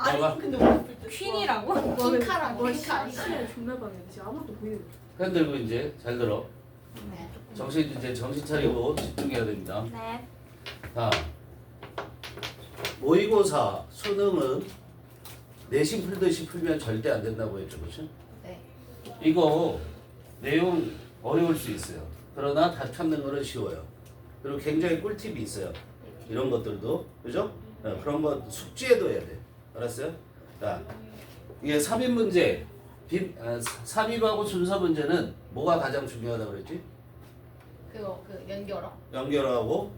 봐봐. 근데 어렸을 때 퀸이라고? 퀸카라고 시간을 존나 방해했지. 아무것도 보이는 거. 펜 들고 이제 잘 들어. 네. 정신 차리고 집중해야 됩니다. 네. 자, 모의고사 수능은 내신 풀듯이 풀면 절대 안 된다고 했죠, 그렇죠? 네. 이거 내용 어려울 수 있어요. 그러나 다 찾는 거는 쉬워요. 그리고 굉장히 꿀팁이 있어요. 이런 것들도, 그죠? 그런 거 숙지해도 해야 돼. 알았어요? 자, 이게 삽입 문제, 삽입하고 순서 문제는 뭐가 가장 중요하다고 그랬지? 그거 연결어? 연결하고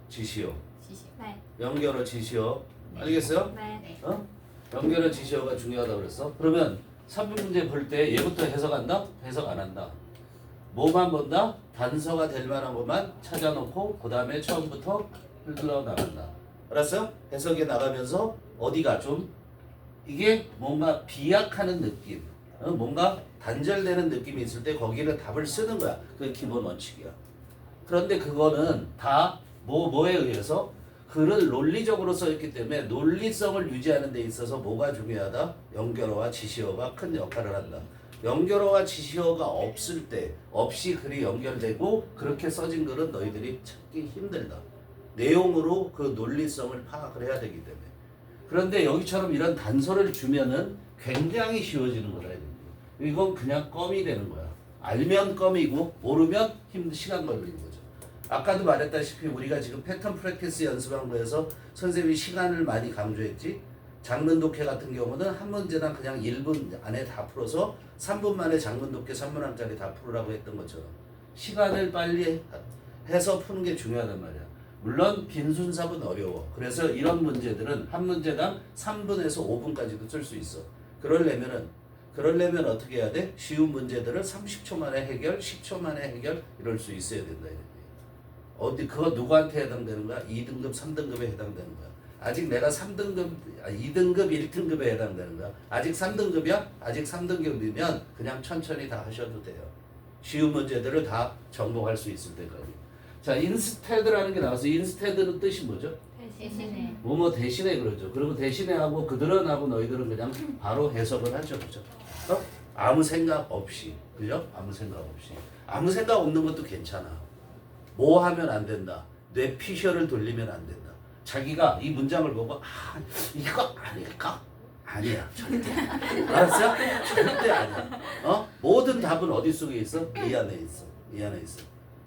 지시어. 지시. 네. 연결어 지시어. 알겠어요? 네. 어? 연결어 지시어가 중요하다고 그랬어. 그러면 삽입 문제 볼 때 얘부터 해석한다? 해석 안 한다. 뭐만 본다? 단서가 될 만한 것만 찾아놓고 그 다음에 처음부터 흘러 나간다. 알았어요? 해석에 나가면서 어디가 좀 이게 뭔가 비약하는 느낌, 뭔가 단절되는 느낌이 있을 때 거기를 답을 쓰는 거야. 그게 기본 원칙이야. 그런데 그거는 다 뭐에 의해서 글을 논리적으로 써있기 때문에 논리성을 유지하는 데 있어서 뭐가 중요하다? 연결어와 지시어가 큰 역할을 한다. 연결어와 지시어가 없을 때 없이 글이 연결되고 그렇게 써진 글은 너희들이 찾기 힘들다. 내용으로 그 논리성을 파악을 해야 되기 때문에. 그런데 여기처럼 이런 단서를 주면은 굉장히 쉬워지는 거다. 이건 그냥 껌이 되는 거야. 알면 껌이고 모르면 시간 걸리는 거죠. 아까도 말했다시피 우리가 지금 패턴 프랙티스 연습한 거에서 선생님이 시간을 많이 강조했지. 장문 독해 같은 경우는 한 문제당 그냥 1분 안에 다 풀어서 3분 만에 장문 독해 3문항짜리 다 풀으라고 했던 것처럼 시간을 빨리 해서 푸는 게 중요하단 말이야. 물론 빈순삽은 어려워. 그래서 이런 문제들은 한 문제당 3분에서 5분까지도 쓸 수 있어. 그러려면 어떻게 해야 돼? 쉬운 문제들을 30초 만에 해결, 10초 만에 해결 이럴 수 있어야 된다. 그거 누구한테 해당되는 거야? 2등급, 3등급에 해당되는 거야. 아직 내가 3등급, 2등급, 1등급에 해당되는 거야. 아직 3등급이야? 아직 3등급이면 그냥 천천히 다 하셔도 돼요. 쉬운 문제들을 다 정복할 수 있을 때까지. 자, 인스테드라는 게 나와서 인스테드는 뜻이 뭐죠? 대신에. 뭐뭐 대신에 그러죠. 그리고 대신에 하고 그들은 하고 너희들은 그냥 바로 해석을 하죠. 그죠? 아무 생각 없이. 그죠? 아무 생각 없이. 아무 생각 없는 것도 괜찮아. 뭐 하면 안 된다. 뇌피셜을 돌리면 안 된다. 자기가 이 문장을 보고 이거 아닐까? 아니야. 절대. 알았어? 절대 아니야. 모든 답은 어디 속에 있어? 이 안에 있어. 이 안에 있어.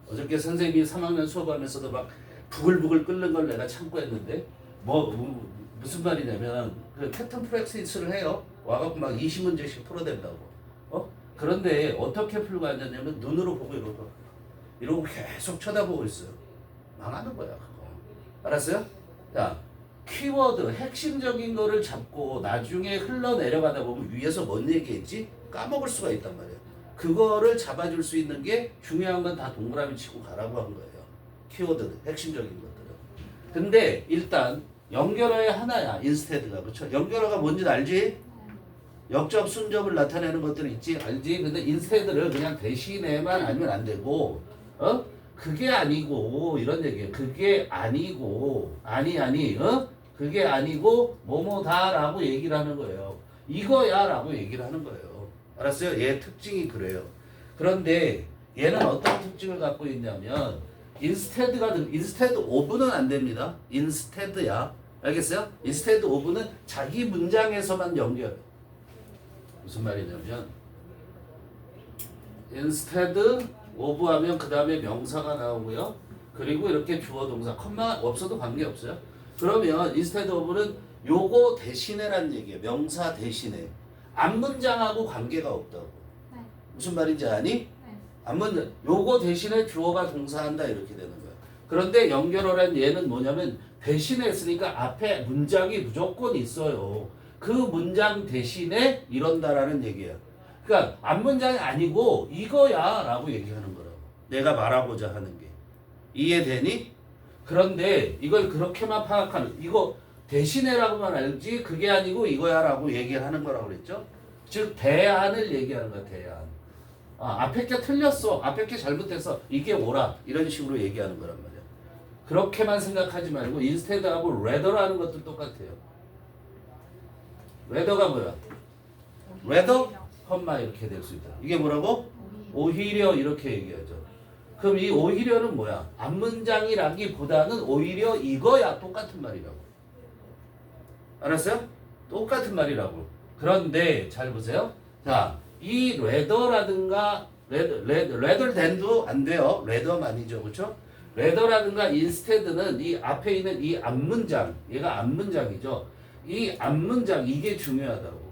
어저께 선생님이 3학년 수업하면서도 막 부글부글 끓는 걸 내가 참고 했는데 무슨 말이냐면 그 패턴 프랙티스를 해요. 와갖고 막 20문제씩 풀어댄다고. 그런데 어떻게 풀고 앉았냐면 눈으로 보고 이러고 계속 쳐다보고 있어요. 망하는 거야 그거. 알았어요? 자, 키워드 핵심적인 거를 잡고 나중에 흘러내려가다 보면 위에서 뭔 얘기했지? 까먹을 수가 있단 말이야. 그거를 잡아줄 수 있는 게 중요한 건 다 동그라미 치고 가라고 한 거예요. 키워드는 핵심적인 것들은. 근데 일단 연결어의 하나야. 인스테드가. 그렇죠? 연결어가 뭔지 알지? 역접, 순접을 나타내는 것들이 있지. 알지? 근데 인스테드를 그냥 대신에만 알면 안 되고 그게 아니고 이런 얘기예요. 그게 아니고 그게 아니고 뭐뭐다라고 얘기를 하는 거예요. 이거야라고 얘기를 하는 거예요. 알았어요? 얘 특징이 그래요. 그런데 얘는 어떤 특징을 갖고 있냐면 인스테드 오브는 안 됩니다. 인스테드야. 알겠어요? 인스테드 오브는 자기 문장에서만 연결. 무슨 말이냐면 인스테드 오브 하면 그 다음에 명사가 나오고요. 그리고 이렇게 주어 동사 컴마 없어도 관계없어요. 그러면 instead of는 요거 대신에라는 얘기예요. 명사 대신에. 앞문장하고 관계가 없다고. 네. 무슨 말인지 아니? 네. 앞문장 요거 대신에 주어가 동사한다 이렇게 되는 거야. 그런데 연결어란 얘는 뭐냐면 대신에 했으니까 앞에 문장이 무조건 있어요. 그 문장 대신에 이런다라는 얘기야. 그러니까 앞문장이 아니고 이거야 라고 얘기하는 거라고. 내가 말하고자 하는 게. 이해되니? 그런데 이걸 그렇게만 파악하는 이거 대신에라고만 알지 그게 아니고 이거야 라고 얘기를 하는 거라고 그랬죠. 즉 대안을 얘기하는 거야. 대안. 앞에 게 틀렸어. 앞에 게 잘못해서 이게 오라. 이런 식으로 얘기하는 거란 말이야. 그렇게만 생각하지 말고 instead하고 rather라는 것도 똑같아요. rather가 뭐야? rather, 컴마 이렇게 될 수 있다. 이게 뭐라고? 오히려 이렇게 얘기하죠. 그럼 이 오히려는 뭐야? 앞문장이라기보다는 오히려 이거야. 똑같은 말이라고. 알았어요? 똑같은 말이라고. 그런데 잘 보세요. 자, 이 rather라든가 rather than도 안 돼요. rather만이죠. 그렇죠? rather라든가 instead는 이 앞에 있는 이 앞문장, 얘가 앞문장이죠. 이 앞문장 이게 중요하다고.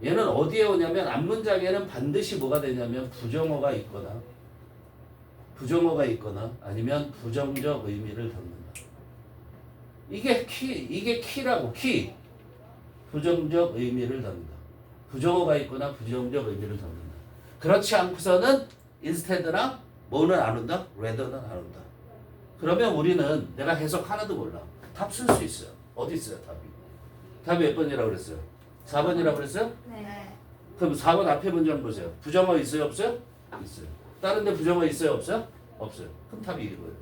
얘는 어디에 오냐면 앞문장에는 반드시 뭐가 되냐면 부정어가 있거나 아니면 부정적 의미를 담는다. 이게 키라고. 키. 부정적 의미를 담는다. 부정어가 있거나 부정적 의미를 담는다. 그렇지 않고서는 instead나 뭐는 안 온다? rather는 안 온다. 그러면 우리는 내가 해석 하나도 몰라. 답 쓸 수 있어요. 어디 있어요 답이? 답이 몇 번이라고 그랬어요? 4번이라고 그랬어요? 네. 그럼 4번 앞에 문장 보세요. 부정어 있어요 없어요? 있어요. 다른 데 부정어 있어요 없어요? 없어요. 그럼 답이 이거예요.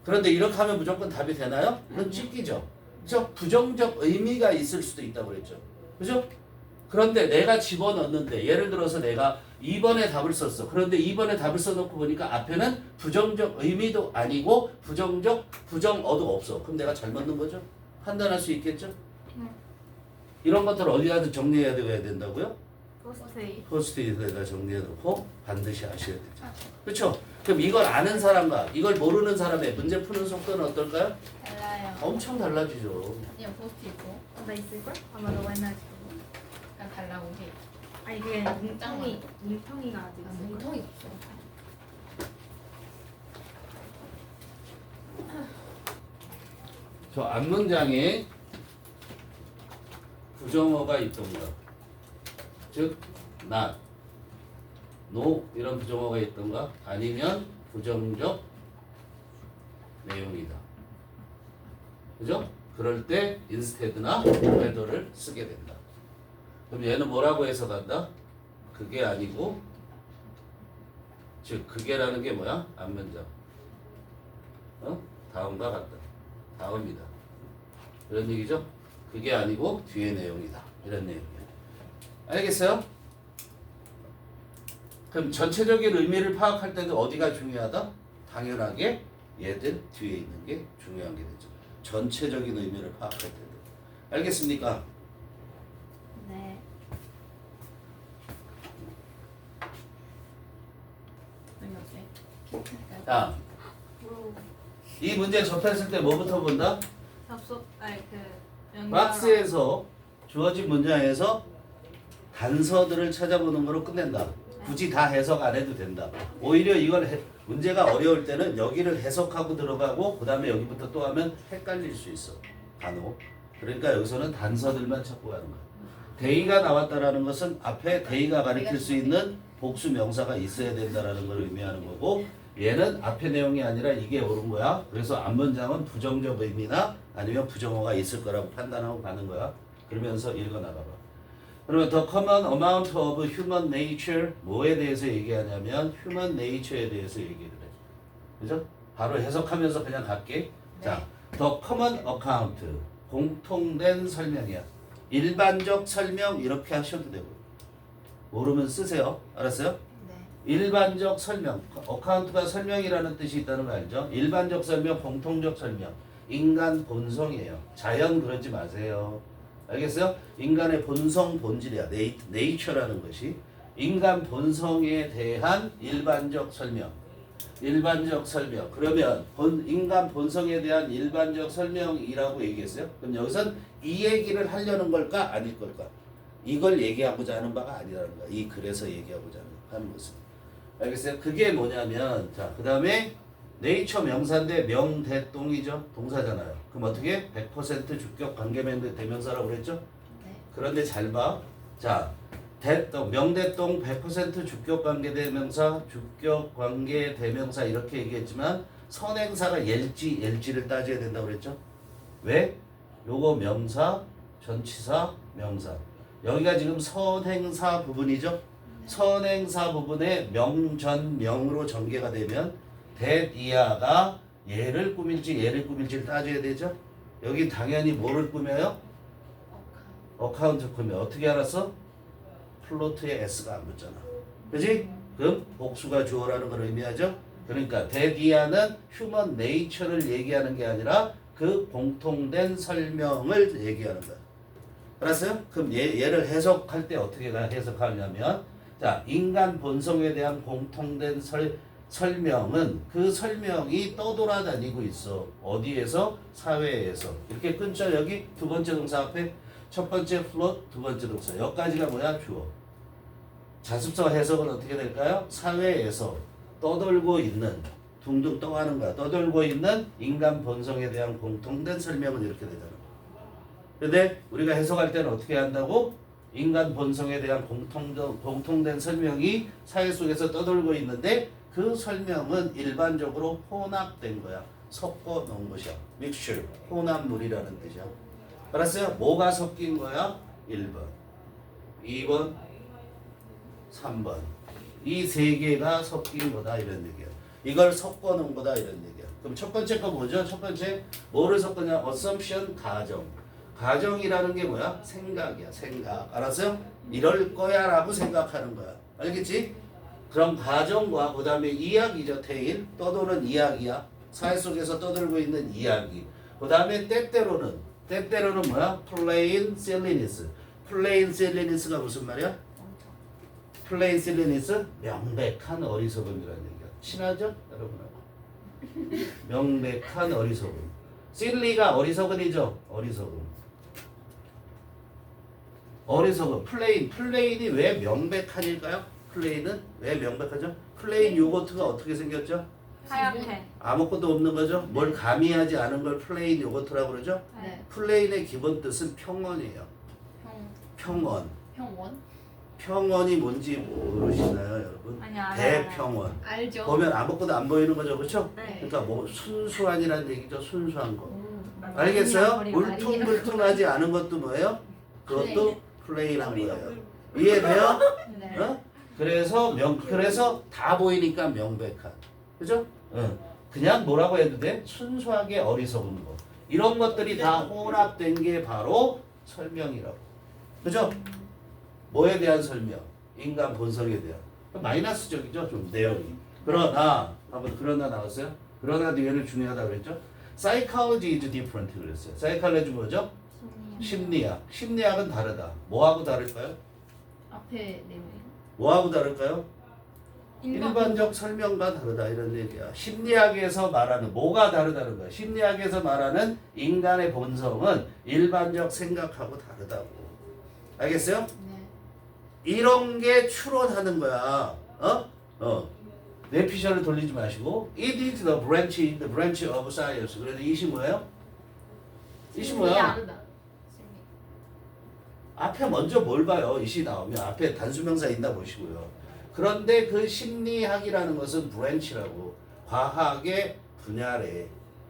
그런데 이렇게 하면 무조건 답이 되나요? 이건 찍기죠. 그죠? 부정적 의미가 있을 수도 있다고 그랬죠. 그죠? 그런데 내가 집어넣는데 예를 들어서 내가 2번에 답을 썼어. 그런데 2번에 답을 써놓고 보니까 앞에는 부정적 의미도 아니고 부정어도 없어. 그럼 내가 잘못 넣은 거죠? 판단할 수 있겠죠? 네. 이런 것들을 어디다 정리해야 된다고요? 포스트잇. 포스트잇에다 정리해놓고 반드시 아셔야 되죠. 그렇죠? 그럼 이걸 아는 사람과 이걸 모르는 사람의 문제 푸는 속도는 어떨까요? 달라요. 엄청 달라지죠. 그냥 포스트 있고 나 있을걸? 아마 너가 옛날에 줬던 거. 약간 달라고 해. 아니 그게 뭉텅이가 아직 있을걸? 뭉텅이 없어. 저 앞문장에 부정어가 있던가, 즉 not, no 이런 부정어가 있던가, 아니면 부정적 내용이다. 그죠? 그럴 때 instead나 rather를 쓰게 된다. 그럼 얘는 뭐라고 해석한다? 그게 아니고, 즉 그게라는 게 뭐야? 앞문장. 다음과 같다. 다음이다. 이런 얘기죠? 그게 아니고 뒤의 내용이다. 이런 내용이에요. 알겠어요? 그럼 전체적인 의미를 파악할 때도 어디가 중요하다? 당연하게 얘들 뒤에 있는 게 중요한 게 되죠. 전체적인 의미를 파악할 때도. 알겠습니까? 네. 여기 어때? 자, 이 문제 접했을 때 뭐부터 본다? 접속 아니 그 연결. 박스에서 주어진 문장에서 단서들을 찾아보는 거로 끝낸다. 굳이 다 해석 안 해도 된다. 오히려 이걸 문제가 어려울 때는 여기를 해석하고 들어가고 그 다음에 여기부터 또 하면 헷갈릴 수 있어. 간혹. 그러니까 여기서는 단서들만 찾고 가는 거야. 대의가 나왔다라는 것은 앞에 대의가 가리킬 수 있는 복수 명사가 있어야 된다라는 걸 의미하는 거고, 얘는 앞의 내용이 아니라 이게 옳은 거야. 그래서 앞문장은 부정적 의미나 아니면 부정어가 있을 거라고 판단하고 가는 거야. 그러면서 읽어 나가봐. 그러면 the common amount of human nature 뭐에 대해서 얘기하냐면 human nature에 대해서 얘기를 해. 그죠? 바로 해석하면서 그냥 갈게. 자, the common account 공통된 설명이야. 일반적 설명 이렇게 하셔도 되고. 모르면 쓰세요. 알았어요? 네. 일반적 설명, 어카운트가 설명이라는 뜻이 있다는 거 알죠? 일반적 설명, 공통적 설명, 인간 본성이에요. 자연 그러지 마세요. 알겠어요? 인간의 본성, 본질이야. 네이처라는 것이 인간 본성에 대한 일반적 설명. 일반적 설명. 그러면 인간 본성에 대한 일반적 설명이라고 얘기했어요. 그럼 여기선 이 얘기를 하려는 걸까? 아닐 걸까? 이걸 얘기하고자 하는 바가 아니라는 거야. 이 글에서 얘기하고자 하는 것은. 알겠어요? 그게 뭐냐면, 자, 그 다음에 네이처 명사인데 명대동이죠. 동사잖아요. 그럼 어떻게? 100% 주격 관계명 대명사라고 그랬죠? 네. 그런데 잘 봐. 자, 명대동 100% 주격 관계 대명사, 주격 관계 대명사 이렇게 얘기했지만 선행사가 옐지를 따져야 된다고 그랬죠? 왜? 요거 명사, 전치사, 명사. 여기가 지금 선행사 부분이죠? 선행사 부분에 명전명으로 전개가 되면 대이하가 얘를 꾸밀지를 따져야 되죠? 여기 당연히 뭐를 꾸며요? 어카운트 크면 어떻게 알았어? 플로트에 s가 안 붙잖아. 그지? 그럼 복수가 주어라는 걸 의미하죠? 그러니까 대디아는 휴먼 네이처를 얘기하는 게 아니라 그 공통된 설명을 얘기하는 거야. 알았어요? 그럼 얘를 해석할 때 어떻게 해석하냐면 자, 인간 본성에 대한 공통된 설명은 그 설명이 떠돌아다니고 있어. 어디에서? 사회에서. 이렇게 끊죠. 여기 두 번째 동사 앞에 첫 번째 플롯, 두 번째 동사. 여기까지가 뭐야? 주어. 자습서 해석은 어떻게 될까요? 사회에서 떠돌고 있는, 둥둥 떠가는 거야. 떠돌고 있는 인간 본성에 대한 공통된 설명은 이렇게 되잖아. 근데 우리가 해석할 때는 어떻게 한다고? 인간 본성에 대한 공통된 설명이 사회 속에서 떠돌고 있는데 그 설명은 일반적으로 혼합된 거야. 섞어 놓은 것이야. mixture, 혼합물이라는 뜻이야. 알았어요? 뭐가 섞인 거야? 1번, 2번, 3번. 이 세 개가 섞인 거다 이런 얘기야. 이걸 섞어 놓은 거다 이런 얘기야. 그럼 첫 번째 거 뭐죠? 첫 번째 뭐를 섞었냐? assumption, 가정. 가정이라는 게 뭐야? 생각이야. 생각. 알았어요? 이럴 거야 라고 생각하는 거야. 알겠지? 그럼 가정과 그 다음에 이야기죠. 테일. 떠도는 이야기야. 사회 속에서 떠들고 있는 이야기. 그 다음에 때때로는 뭐야? plain silliness. plain silliness가 무슨 말이야? plain silliness? 명백한 어리석음이라는 얘기야. 친하죠? 여러분하고. 명백한 어리석음. silly가 어리석은이죠? 어리석음. 플레인이 왜 명백한일까요? 플레인은 왜 명백하죠? 플레인 요거트가 어떻게 생겼죠? 하얗게. 아무것도 없는 거죠? 뭘 가미하지 않은 걸 플레인 요거트라고 그러죠? 네. 플레인의 기본 뜻은 평원이에요. 평원. 평원? 평원이 뭔지 모르시나요, 여러분? 아니, 알아요. 대평원. 알죠. 보면 아무것도 안 보이는 거죠, 그렇죠? 네. 그러니까 뭐 순수한이라는 얘기죠, 순수한 거. 맞아요. 알겠어요? 머리 울퉁불퉁하지 않은 것도 뭐예요? 그것도 플레인한 거예요. 이해돼요? 네. 어? 그래서 다 보이니까 명백한. 그죠? 그냥 뭐라고 해도 돼? 순수하게 어리석은 거. 이런 것들이 다 혼합된 게 바로 설명이라고. 그죠? 뭐에 대한 설명? 인간 본성에 대한. 마이너스적이죠? 좀 내용이. 그러나 나왔어요? 그러나 뒤에는 중요하다고 그랬죠? Psychology is different 그랬어요. Psychology 뭐죠? 심리학. 심리학은 다르다. 뭐하고 다를까요? 앞에 내용이. 뭐하고 다를까요? 일반적 설명과 다르다 이런 얘기야. 심리학에서 말하는 뭐가 다르다는 거야. 심리학에서 말하는 인간의 본성은 일반적 생각하고 다르다고. 알겠어요? 네. 이런 게 추론하는 거야. 뇌피셜을 돌리지 마시고 it is the branch of science. 그래서 이시 뭐예요? 이시 뭐야? 앞에 먼저 뭘 봐요? 이시 나오면 앞에 단수명사 있나 보시고요. 그런데 그 심리학이라는 것은 브랜치라고 과학의 분야래.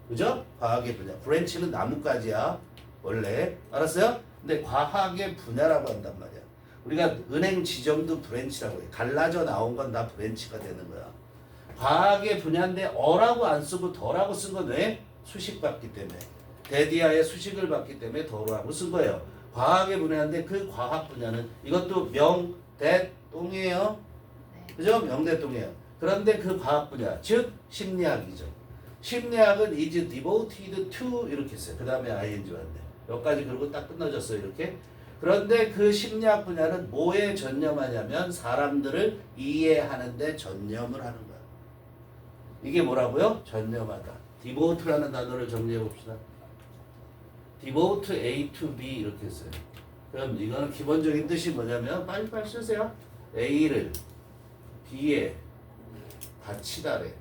그죠? 과학의 분야. 브랜치는 나뭇가지야. 원래. 알았어요? 근데 과학의 분야라고 한단 말이야. 우리가 은행 지점도 브랜치라고 해. 갈라져 나온 건 다 브랜치가 되는 거야. 과학의 분야인데 어라고 안 쓰고 더라고 쓴 건 왜? 수식 받기 때문에. 대디아의 수식을 받기 때문에 더라고 쓴 거예요. 과학의 분야인데 그 과학 분야는 이것도 명대똥이에요. 그죠? 명대똥이에요. 그런데 그 과학 분야, 즉 심리학이죠. 심리학은 is devoted to 이렇게 써요. 그 다음에 ing 왔네. 여기까지 그리고 딱 끝나졌어요. 이렇게. 그런데 그 심리학 분야는 뭐에 전념하냐면 사람들을 이해하는 데 전념을 하는 거야. 이게 뭐라고요? 전념하다. devote라는 단어를 정리해 봅시다. devote A to B 이렇게 써요. 그럼 이거는 기본적인 뜻이 뭐냐면 빨리빨리 쓰세요. A를 B에 바치다래.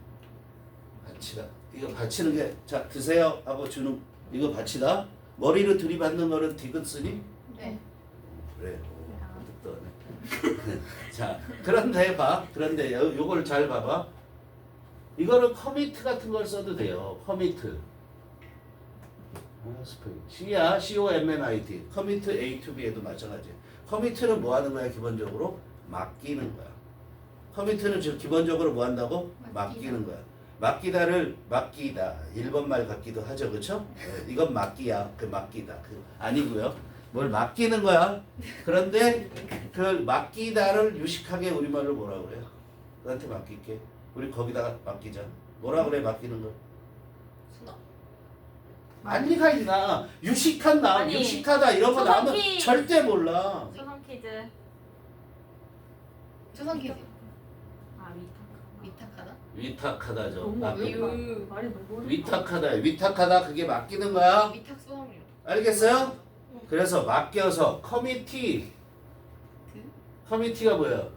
바치다. 이거 바치는 게 자 드세요 하고 주는 이거 바치다. 머리로 들이받는 거는 디귿쓰니? 네. 그래. 자 그런데 봐. 그런데 요걸 잘 봐봐. 이거는 커미트 같은 걸 써도 돼요. 커미트. C야, COMMIT. 커미트 A to B에도 마찬가지. 커미트는 뭐 하는 거야, 기본적으로? 맡기는 거야. 커미트는 즉 기본적으로 뭐 한다고? 맡기는 거야. 맡기다. 일본말 같기도 하죠, 그렇죠? 이건 맡기야, 그 맡기다. 아니고요. 뭘 맡기는 거야. 그런데 그 맡기다를 유식하게 우리말로 뭐라 그래요? 너한테 맡길게. 우리 거기다가 맡기자. 뭐라 그래 맡기는 거? 수납. 아니가 있나? 유식한 나, 아니, 유식하다 이런 거 나오면 소성키. 절대 몰라. 초성 퀴즈. 초성 퀴즈. 아 위탁. 위탁하다. 위탁하다죠. 너무 맡기는 거. 어려워. 말이 너무 위탁하다. 위탁하다 그게 맡기는 거야. 위탁 수업료. 알겠어요? 그래서 맡겨서 커미티. 커미티가 뭐야?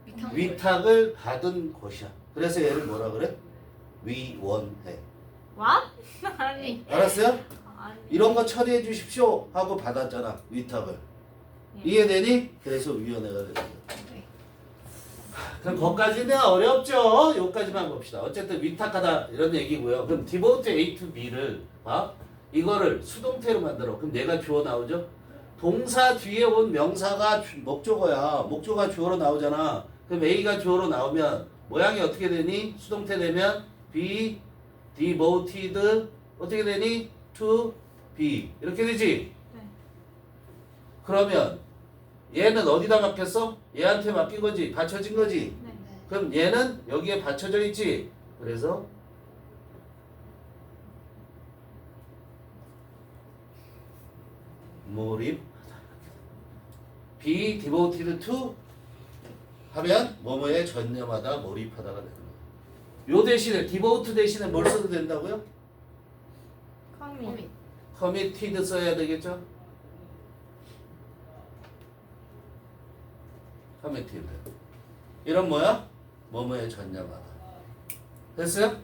위탁. 위탁을 받은 곳이야. 그래서 얘를 뭐라 그래? 위원회. What? 아니. 알았어요? 아니. 이런 거 처리해 주십시오 하고 받았잖아. 위탁을. 예. 이해되니? 그래서 위원회가 되는 거야. 네. 그럼 거기까지는 어렵죠? 여기까지만 봅시다. 어쨌든 위탁하다 이런 얘기고요. 그럼 devote A to B를 봐. 이거를 수동태로 만들어. 그럼 얘가 주어 나오죠? 동사 뒤에 온 명사가 목적어야. 목적어가 주어로 나오잖아. 그럼 A가 주어로 나오면 모양이 어떻게 되니? 수동태 되면 be devoted 어떻게 되니? to be 이렇게 되지? 네. 그러면 얘는 어디다 맡겼어? 얘한테 맡긴 거지. 받쳐진 거지. 네. 그럼 얘는 여기에 받쳐져 있지. 그래서 몰입 be devoted to 하면 뭐뭐에 전념하다 몰입하다가 되는 거예요. 요 대신에 devote 대신에 뭘 써도 된다고요? 커밋. committed 써야 되겠죠? committed 이런 뭐야? 뭐뭐에 전념하다. 됐어요?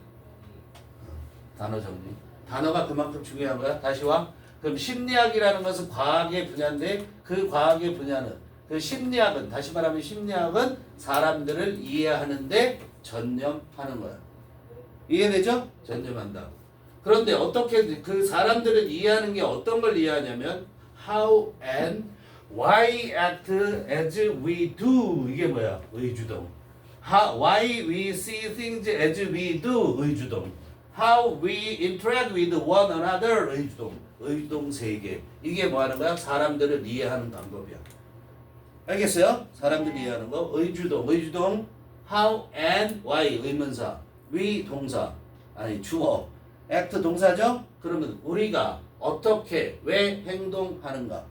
단어 정리. 단어가 그만큼 중요한 거야. 다시 와. 그럼 심리학이라는 것은 과학의 분야인데 그 과학의 분야는 그 심리학은 다시 말하면 심리학은 사람들을 이해하는데 전념하는 거야. 이해되죠? 전념한다. 그런데 어떻게 그 사람들을 이해하는 게 어떤 걸 이해하냐면 how and why act as we do 이게 뭐야? 의주동. Why we see things as we do 의주동. How we interact with one another 의주동. 의주동 세 개. 이게 뭐 하는 거야? 사람들을 이해하는 방법이야. 알겠어요? 사람들이 이해하는 거. 의주동. 의주동. How and why 의문사. we 동사. 아니 주어. act 동사죠? 그러면 우리가 어떻게 왜 행동하는가?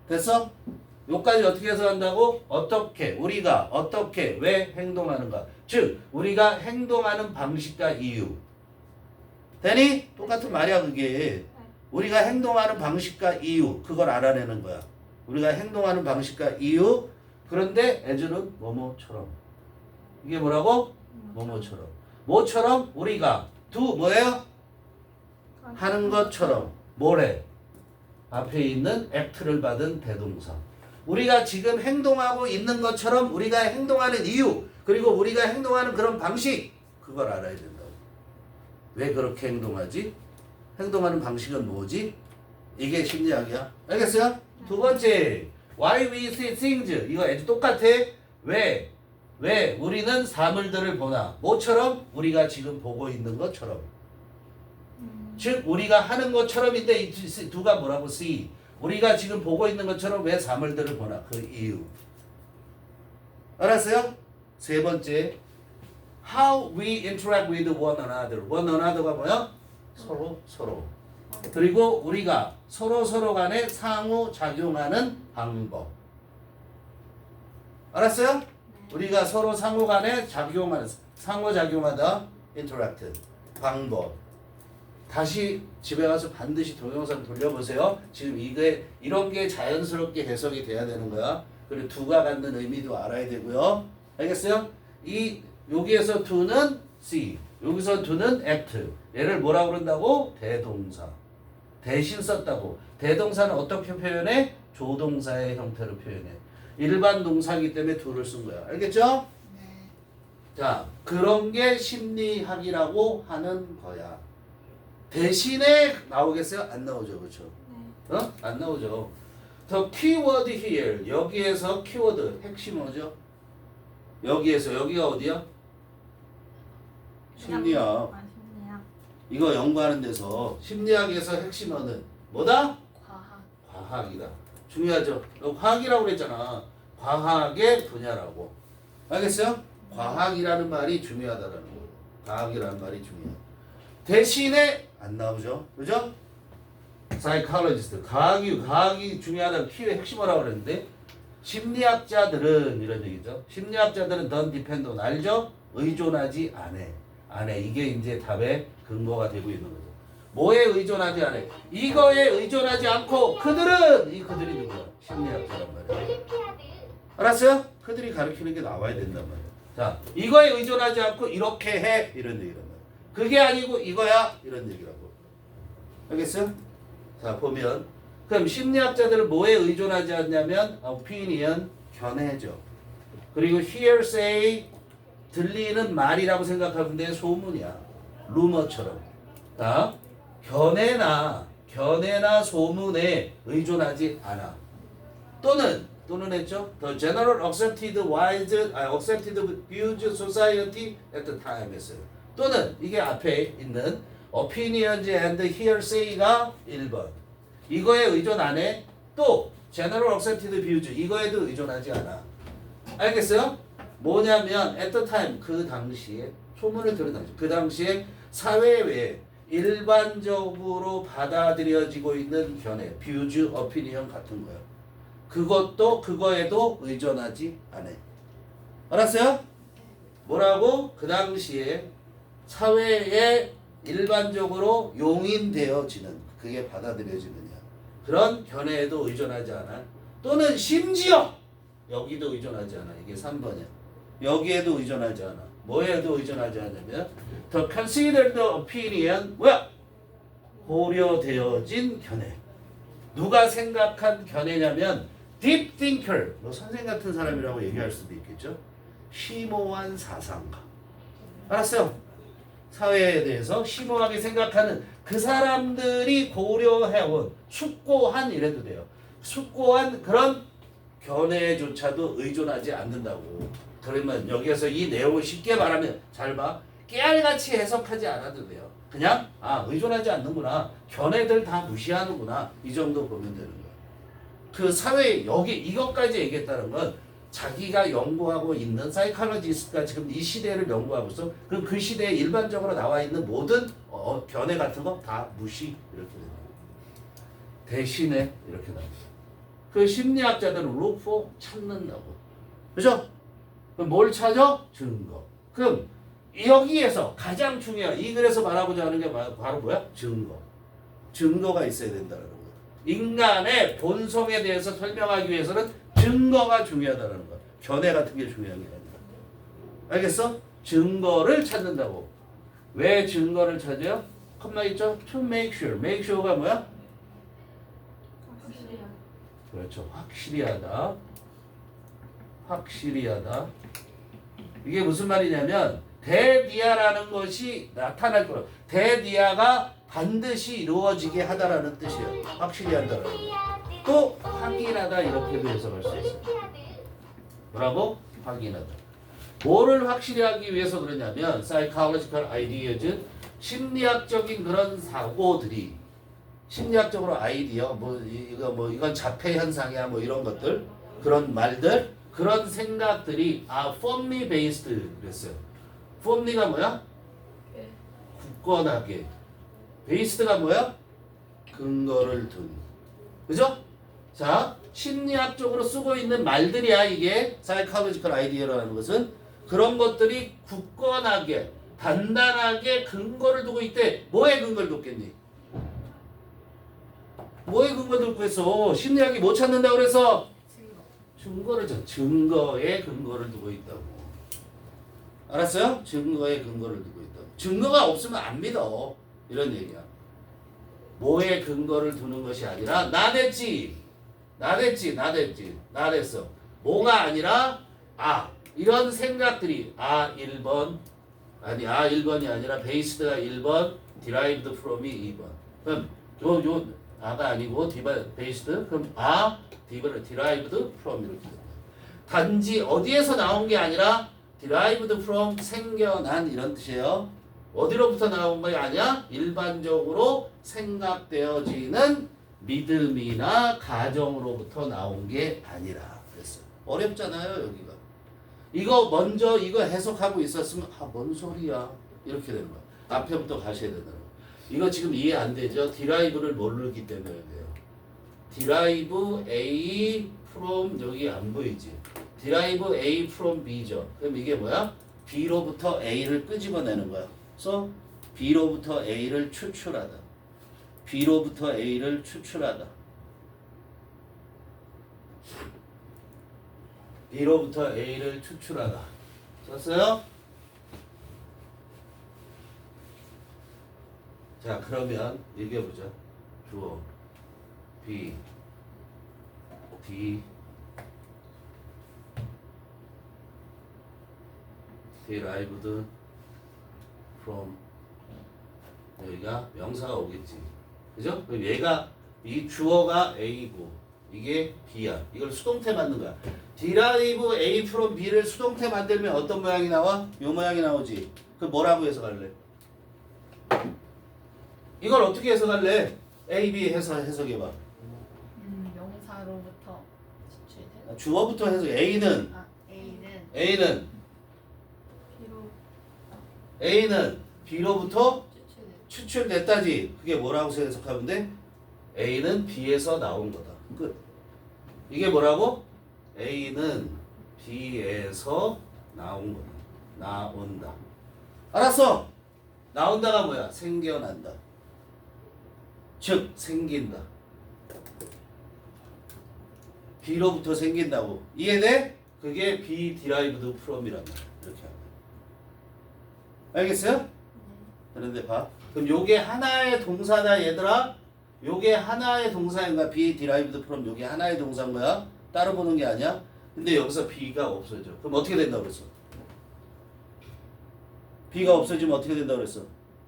됐어? 요까지 어떻게 해석한다고? 어떻게 우리가 어떻게 왜 행동하는가? 즉 우리가 행동하는 방식과 이유. 되니? 똑같은 말이야 그게. 우리가 행동하는 방식과 이유 그걸 알아내는 거야. 우리가 행동하는 방식과 이유. 그런데 as는 뭐뭐처럼. 이게 뭐라고? 뭐뭐처럼. 뭐처럼? 우리가 do 뭐예요? 하는 것처럼. 뭐래? 앞에 있는 act를 받은 대동사. 우리가 지금 행동하고 있는 것처럼 우리가 행동하는 이유 그리고 우리가 행동하는 그런 방식 그걸 알아야 된다고. 왜 그렇게 행동하지? 행동하는 방식은 뭐지? 이게 심리학이야. 알겠어요? 두 번째 why we see things 이거 아주 똑같아. 왜 우리는 사물들을 보나 뭐처럼? 우리가 지금 보고 있는 것처럼. 즉 우리가 하는 것처럼인데 이 두가 뭐라고 see 우리가 지금 보고 있는 것처럼 왜 사물들을 보나 그 이유. 알았어요? 세 번째 how we interact with one another. one another가 뭐야? 서로. 그리고 우리가 서로 간에 상호작용하는 방법. 알았어요? 우리가 서로 상호간에 상호작용하다 interact 방법. 다시 집에 가서 반드시 동영상 돌려보세요. 지금 이게 이런 게 자연스럽게 해석이 돼야 되는 거야. 그리고 두가 갖는 의미도 알아야 되고요. 알겠어요? 여기에서 두는 see, 여기서 두는 act. 얘를 뭐라고 그런다고? 대동사. 대신 썼다고. 대동사는 어떻게 표현해? 조동사의 형태로 표현해. 일반 동사이기 때문에 두를 쓴 거야. 알겠죠? 네. 자, 그런 게 심리학이라고 하는 거야. 대신에 나오겠어요? 안 나오죠, 그렇죠? 네. 안 나오죠. The keyword here 여기에서 키워드 핵심 뭐죠? 여기가 어디야? 심리학. 아, 심리학. 이거 연구하는 데서 심리학에서 핵심어는 뭐다? 과학. 과학. 과학이다. 중요하죠. 화학이라고 그랬잖아. 과학의 분야라고. 알겠어요? 과학이라는 말이 중요하다라는 거. 과학이라는 말이 중요해. 대신에 안 나오죠. 그죠? psychologist. 과학이 중요하다는 키의 핵심이라고 그랬는데 심리학자들은 이런 얘기죠. 심리학자들은 don't depend on 알죠? 의존하지 않아. 이게 이제 답의 근거가 되고 있는 거죠. 뭐에 의존하지 않아? 이거에 의존하지 않고 그들이 누구야? 심리학자란 말이야. 알았어요? 그들이 가르치는 게 나와야 된단 말이야. 자, 이거에 의존하지 않고 이렇게 해 이런 얘기란 말이야. 그게 아니고 이거야 이런 얘기라고. 알겠어요? 자, 보면 그럼 심리학자들은 뭐에 의존하지 않냐면 opinion, 견해죠. 그리고 hearsay, 들리는 말이라고 생각하는데 소문이야. 루머처럼. 자, 견해나 소문에 의존하지 않아. 또는 했죠. The general accepted views society at the time 했어요. 또는 이게 앞에 있는 opinions and hearsay가 1번. 이거에 의존 안 해. 또 general accepted views 이거에도 의존하지 않아. 알겠어요? 뭐냐면 at the time 그 당시에 소문을 들은 당시 그 당시에 사회에 일반적으로 받아들여지고 있는 견해, views, opinion 같은 거예요. 그거에도 의존하지 않아. 알았어요? 뭐라고? 그 당시에 사회에 일반적으로 용인되어지는 그게 받아들여지느냐 그런 견해에도 의존하지 않아. 또는 심지어 여기도 의존하지 않아. 이게 3번이야. 여기에도 의존하지 않아. 뭐에도 의존하지 않냐면 The considered opinion 뭐야? 고려되어진 견해. 누가 생각한 견해냐면 deep thinker 뭐 선생 같은 사람이라고 얘기할 수도 있겠죠. 심오한 사상가. 알았어요? 사회에 대해서 심오하게 생각하는 그 사람들이 고려해온 숙고한 이래도 돼요. 숙고한 그런 견해조차도 의존하지 않는다고. 그러면 여기에서 이 내용을 쉽게 말하면 잘 봐. 깨알같이 해석하지 않아도 돼요. 그냥 의존하지 않는구나. 견해들 다 무시하는구나. 이 정도 보면 되는 거야. 그 사회 여기 이것까지 얘기했다는 건 자기가 연구하고 있는 사이칼로지스트가 지금 이 시대를 연구하고 있어. 그럼 그 시대에 일반적으로 나와 있는 모든 견해 같은 거 다 무시 이렇게 됩니다. 대신에 이렇게 나옵니다. 그 심리학자들은 look for 찾는다고. 그죠? 그럼 뭘 찾아? 증거. 그럼 여기에서 가장 중요한 이 글에서 말하고자 하는 게 바로 뭐야? 증거. 증거가 있어야 된다는 거야. 인간의 본성에 대해서 설명하기 위해서는 증거가 중요하다는 거야. 견해 같은 게 중요한 게 아니라. 알겠어? 증거를 찾는다고. 왜 증거를 찾아요? 컴마 있죠? To make sure. make sure가 뭐야? 그렇죠. 확실히 하다. 확실히 하다. 이게 무슨 말이냐면 대디아라는 것이 나타날 거예요. 대디아가 반드시 이루어지게 하다라는 뜻이에요. 확실히 한다라는 거. 또 확인하다 이렇게도 해석할 수 있어요. 뭐라고? 확인하다. 뭐를 확실히 하기 위해서 그러냐면 psychological ideas 심리학적인 그런 사고들이 심리학적으로 아이디어 이건 자폐 현상이야 뭐 이런 것들 그런 말들 그런 생각들이 firmly based 그랬어요. firmly가 뭐야? 굳건하게. based가 뭐야? 근거를 둔. 그죠? 자, 심리학적으로 쓰고 있는 말들이야 이게 psychological idea라는 것은 그런 것들이 굳건하게 단단하게 근거를 두고 있대. 뭐에 근거를 뒀겠니? 뭐에 근거를 두고 있어? 심리학이 못 찾는다고 그래서 증거에 근거를 두고 있다고. 알았어요? 증거에 근거를 두고 있다고. 증거가 없으면 안 믿어. 이런 얘기야. 뭐에 근거를 두는 것이 아니라 나댔지. 뭐가 아니라 이런 생각들이 1번 아니 1번이 아니라 based가 1번 derived from이 2번. 그럼 요 아가 아니고 based 그럼 derived from 이렇게 됩니다. 단지 어디에서 나온 게 아니라 derived from 생겨난 이런 뜻이에요. 어디로부터 나온 게 아니야? 일반적으로 생각되어지는 믿음이나 가정으로부터 나온 게 아니라 그랬어요. 어렵잖아요, 여기가. 이거 먼저 이거 해석하고 있었으면 뭔 소리야 이렇게 되는 거야. 앞에부터 가셔야 된다는 거야. 이거 지금 이해 안 되죠? 디라이브를 모르기 때문에 그래요. 디라이브 A from 여기 안 보이지? 디라이브 A from B죠. 그럼 이게 뭐야? B로부터 A를 끄집어내는 거야. 그래서 B로부터 A를 추출하다. B로부터 A를 추출하다. B로부터 A를 추출하다. 썼어요? 자, 그러면 얘기해보자. 주어 B D derived from 여기가 명사가 오겠지. 그죠? 그럼 얘가 이 주어가 A고 이게 B야. 이걸 수동태 만든 거야. derive A from B를 수동태 만들면 어떤 모양이 나와? 요 모양이 나오지. 그 뭐라고 해석할래? 이걸 어떻게 해석할래? A, B 해석해봐. 명사로부터 추출된. 주어부터 해석. A는 A는 A는 B로부터 추출된. 추출됐다지. 그게 뭐라고 해석하면 돼? A는 B에서 나온 거다. 끝. 이게 뭐라고? A는 B에서 나온 거다. 나온다. 알았어? 나온다가 뭐야? 생겨난다. 즉 생긴다. B로부터 생긴다고. 이해돼? 그게 B derived from이란 말이야. 이렇게 하면. 알겠어요? 그런데 봐. 그럼 요게 하나의 동사다 얘들아. 요게 하나의 동사인가? B derived from 요게 하나의 동사인 거야. 따로 보는 게 아니야. 근데 여기서 B가 없어져. 그럼 어떻게 된다고 그랬어? B가 없어지면 어떻게 된다고 그랬어?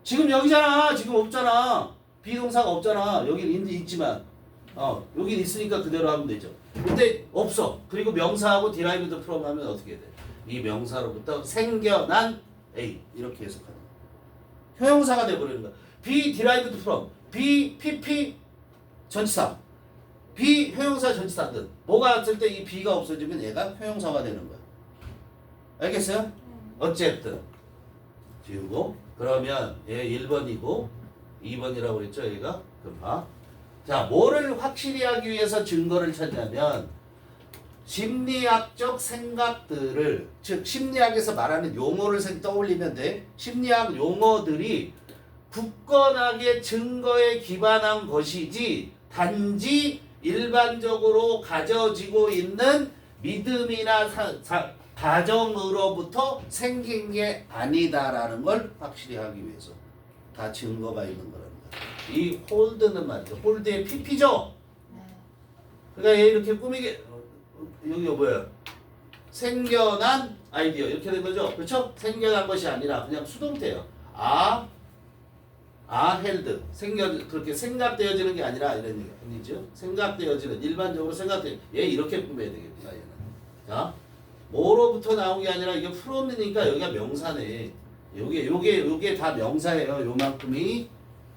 지금 여기잖아. 지금 없잖아. 비동사가 없잖아. 여긴 있지만 여긴 있으니까 그대로 하면 되죠. 근데 없어. 그리고 명사하고 derived from 하면 어떻게 돼? 이 명사로부터 생겨난 A 이렇게 해석하는 거야. 형용사가 돼버리는 거야. be derived from be PP 전치사 be 형용사 전치사든 뭐가 왔을 때 이 be가 없어지면 얘가 형용사가 되는 거야. 알겠어요? 어쨌든 지우고 그러면 얘 1번이고 2번이라고 그랬죠 얘가? 그럼 봐. 자, 뭐를 확실히 하기 위해서 증거를 찾냐면 심리학적 생각들을 즉 심리학에서 말하는 용어를 떠올리면 돼. 심리학 용어들이 굳건하게 증거에 기반한 것이지 단지 일반적으로 가져지고 있는 믿음이나 가정으로부터 생긴 게 아니다라는 걸 확실히 하기 위해서 다 증거가 있는 거랍니다. 이 홀드는 말이죠. 홀드의 PP죠? 그러니까 얘 이렇게 꾸미게 여기가 뭐야? 생겨난 아이디어 이렇게 된 거죠? 그렇죠? 생겨난 것이 아니라 그냥 수동태예요. 헬드 그렇게 생각되어지는 게 아니라 이런 얘기죠. 생각되어지는 일반적으로 얘 이렇게 꾸며야 되겠구나 얘는. 자, 뭐로부터 나온 게 아니라 이게 from이니까 여기가 명사네. 요게 다 명사예요.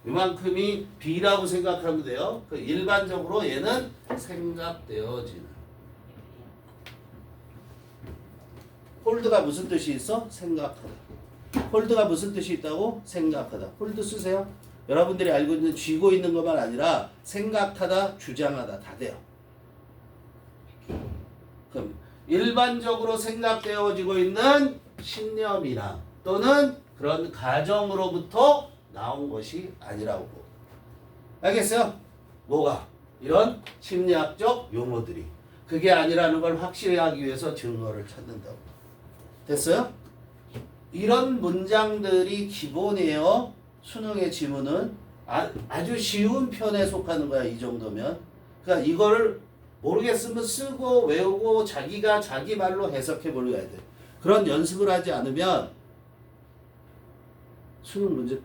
요만큼이 B라고 생각하면 돼요. 그 일반적으로 얘는 생각되어지는. 홀드가 무슨 뜻이 있어? 생각하다. 홀드가 무슨 뜻이 있다고? 생각하다. 홀드 쓰세요. 여러분들이 알고 있는 쥐고 있는 것만 아니라 생각하다, 주장하다 다 돼요. 그럼 일반적으로 생각되어지고 있는 신념이나 또는 그런 가정으로부터 나온 것이 아니라고. 알겠어요? 뭐가? 이런 심리학적 용어들이 그게 아니라는 걸 확실히 하기 위해서 증거를 찾는다고. 됐어요? 이런 문장들이 기본이에요. 수능의 지문은 아주 쉬운 편에 속하는 거야. 이 정도면. 그러니까 이거를 모르겠으면 쓰고 외우고 자기가 자기 말로 해석해 보려야 돼. 그런 연습을 하지 않으면 수능 문제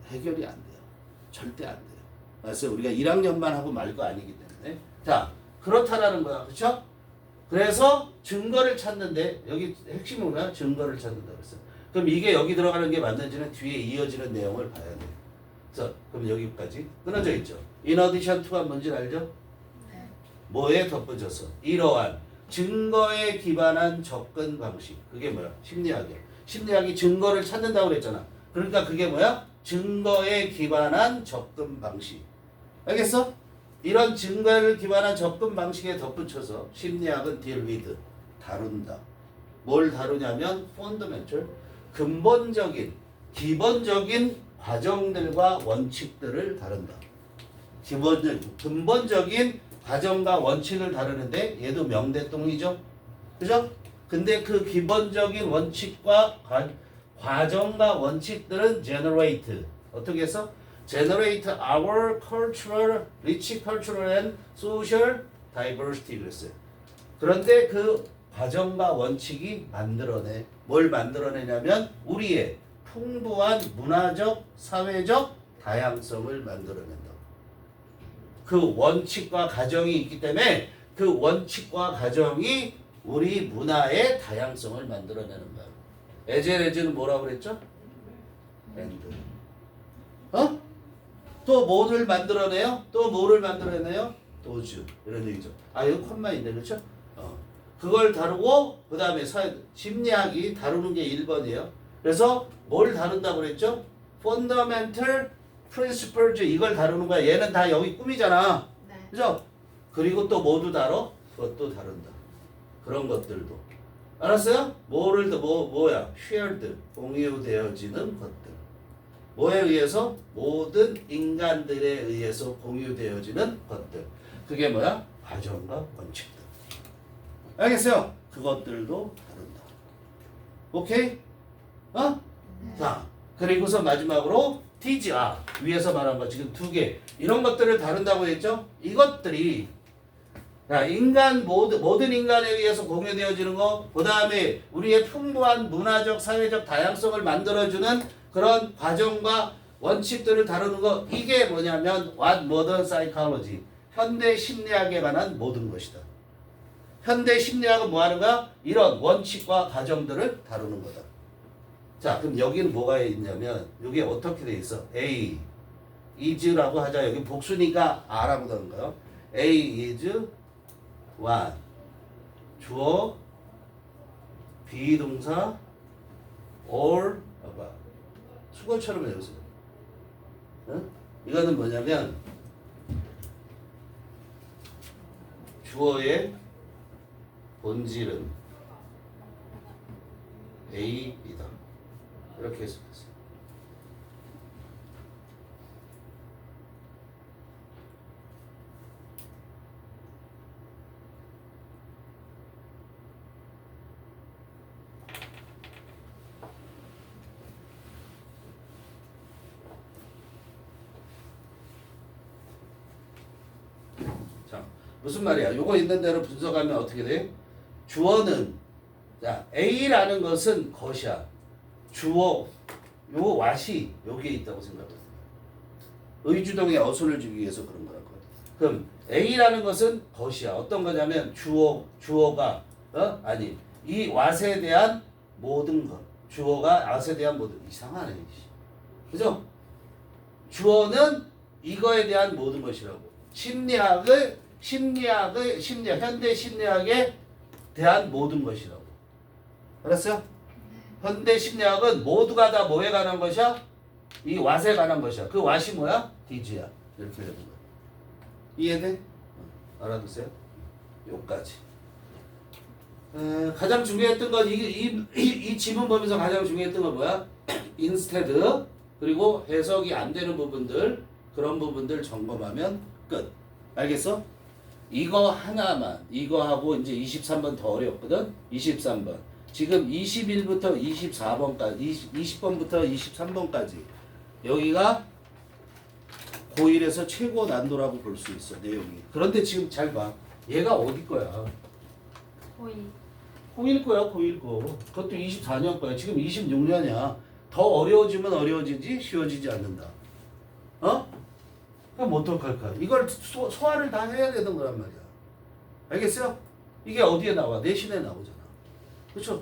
해결이 안 돼요. 절대 안 돼요. 그래서 우리가 1학년만 하고 말 거 아니기 때문에. 자, 그렇다라는 거야. 그렇죠? 그래서 증거를 찾는데 여기 핵심은 뭐야? 증거를 찾는다 그랬어. 그럼 이게 여기 들어가는 게 맞는지는 뒤에 이어지는 내용을 봐야 돼. 자, 그럼 여기까지 끊어져 있죠. In addition to가 뭔지 알죠? 네. 뭐에 덧붙여서 이러한 증거에 기반한 접근 방식. 그게 뭐야? 심리학이야. 심리학이 증거를 찾는다고 그랬잖아. 그러니까 그게 뭐야? 증거에 기반한 접근 방식. 알겠어? 이런 증거를 기반한 접근 방식에 덧붙여서 심리학은 deal with, 다룬다. 뭘 다루냐면 fundamental, 근본적인, 기본적인 과정들과 원칙들을 다룬다. 근본적인 과정과 원칙을 다루는데 얘도 명대동이죠. 그죠? 근데 그 기본적인 원칙과 과정과 원칙들은 generate. 어떻게 해서? generate our cultural, rich cultural and social diversity 그랬어요. 그런데 그 과정과 원칙이 만들어내. 뭘 만들어내냐면 우리의 풍부한 문화적, 사회적 다양성을 만들어낸다. 그 원칙과 가정이 있기 때문에 그 원칙과 가정이 우리 문화의 다양성을 만들어내는 거야. 에제레즈는 뭐라고 그랬죠? and. 또 뭐를 만들어내요? 또 뭐를 만들어내요? 도즈. 이런 얘기죠. 아, 여기 콤마 있네. 그렇죠? 그걸 다루고 그 다음에 심리학이 다루는 게 1번이에요. 그래서 뭘 다룬다고 그랬죠? Fundamental Principles 이걸 다루는 거야. 얘는 다 여기 꿈이잖아. 네. 그죠? 그리고 또 모두 다뤄? 그것도 다룬다. 그런 것들도. 알았어요? 뭐야? Shared, 공유되어지는 것들. 뭐에 의해서? 모든 인간들에 의해서 공유되어지는 것들. 그게 뭐야? 과정과 원칙들. 알겠어요? 그것들도 다룬다. 오케이? 자, 그리고서 마지막으로 TGR. 위에서 말한 거 지금 2개. 이런 것들을 다룬다고 했죠? 이것들이 모든 인간에 의해서 공유되어지는 거, 그 다음에 우리의 풍부한 문화적, 사회적 다양성을 만들어주는 그런 과정과 원칙들을 다루는 거, 이게 뭐냐면 What Modern Psychology, 현대 심리학에 관한 모든 것이다. 현대 심리학은 뭐 하는가? 이런 원칙과 과정들을 다루는 거다. 자, 그럼 여기는 뭐가 있냐면 이게 어떻게 돼 있어? A is라고 하자. 여기 복수니까 R라고 하는 거요. A is one. 주어, 비동사, all about. 수거처럼 해주세요. 이거는 뭐냐면 주어의 본질은 A이다. 이렇게 해석했어요. 자, 무슨 말이야? 요거 있는 대로 분석하면 어떻게 돼? 주어는 자, A라는 것은 것이야. 주어, 요 what이 여기에 있다고 생각해요. 의주동에 어순을 주기 위해서 그런 거라고. 그럼 A라는 것은 것이야. 어떤 거냐면 주어가 아니 이 what에 대한 모든 것. 주어가 what에 대한 모든 이상하네. 그죠? 주어는 이거에 대한 모든 것이라고. 현대 심리학에 대한 모든 것이라고. 알았어요? 현대 심리학은 모두가 다 뭐에 관한 것이야? 이 what에 관한 것이야. 그 what이 뭐야? DG야. 이렇게 되는 거야. 이해돼? 알아두세요. 요까지. 가장 중요했던 건 이 지문 보면서 가장 중요했던 건 뭐야? instead 그리고 해석이 안 되는 부분들, 그런 부분들 점검하면 끝. 알겠어? 이거 하나만, 이거하고 이제 23번 더 어렵거든? 23번. 지금 21부터 24번까지, 20번부터 23번까지. 여기가 고1에서 최고 난도라고 볼 수 있어, 내용이. 그런데 지금 잘 봐. 얘가 어디 거야? 거의 고1 거야, 고1 거. 그것도 24년 거야. 지금 26년이야. 더 어려워지면 어려워지지, 쉬워지지 않는다. 그럼 어떡할 거야? 이걸 소화를 다 해야 되는 거란 말이야. 알겠어요? 이게 어디에 나와? 내신에 나오잖아. 그렇죠?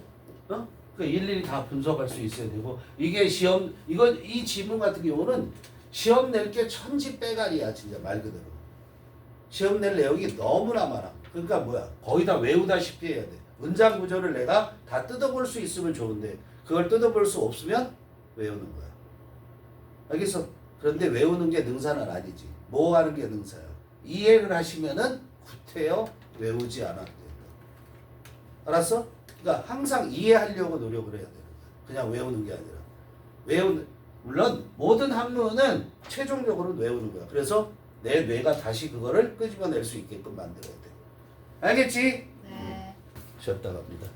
그 일일이 다 분석할 수 있어야 되고, 이게 이 지문 같은 경우는 시험 낼 게 천지 빼가리야 진짜 말 그대로. 시험 낼 내용이 너무나 많아. 그러니까 뭐야 거의 다 외우다시피 해야 돼. 문장 구조를 내가 다 뜯어볼 수 있으면 좋은데 그걸 뜯어볼 수 없으면 외우는 거야. 알겠어? 그런데 외우는 게 능사는 아니지. 뭐 하는 게 능사야. 이해를 하시면은 구태여 외우지 않아도 된다. 알았어? 그러니까 항상 이해하려고 노력을 해야 되는 거야. 그냥 외우는 게 아니라. 물론 모든 학문은 최종적으로 외우는 거야. 그래서 내 뇌가 다시 그거를 끄집어낼 수 있게끔 만들어야 돼. 알겠지? 네. 쉬었다 갑니다.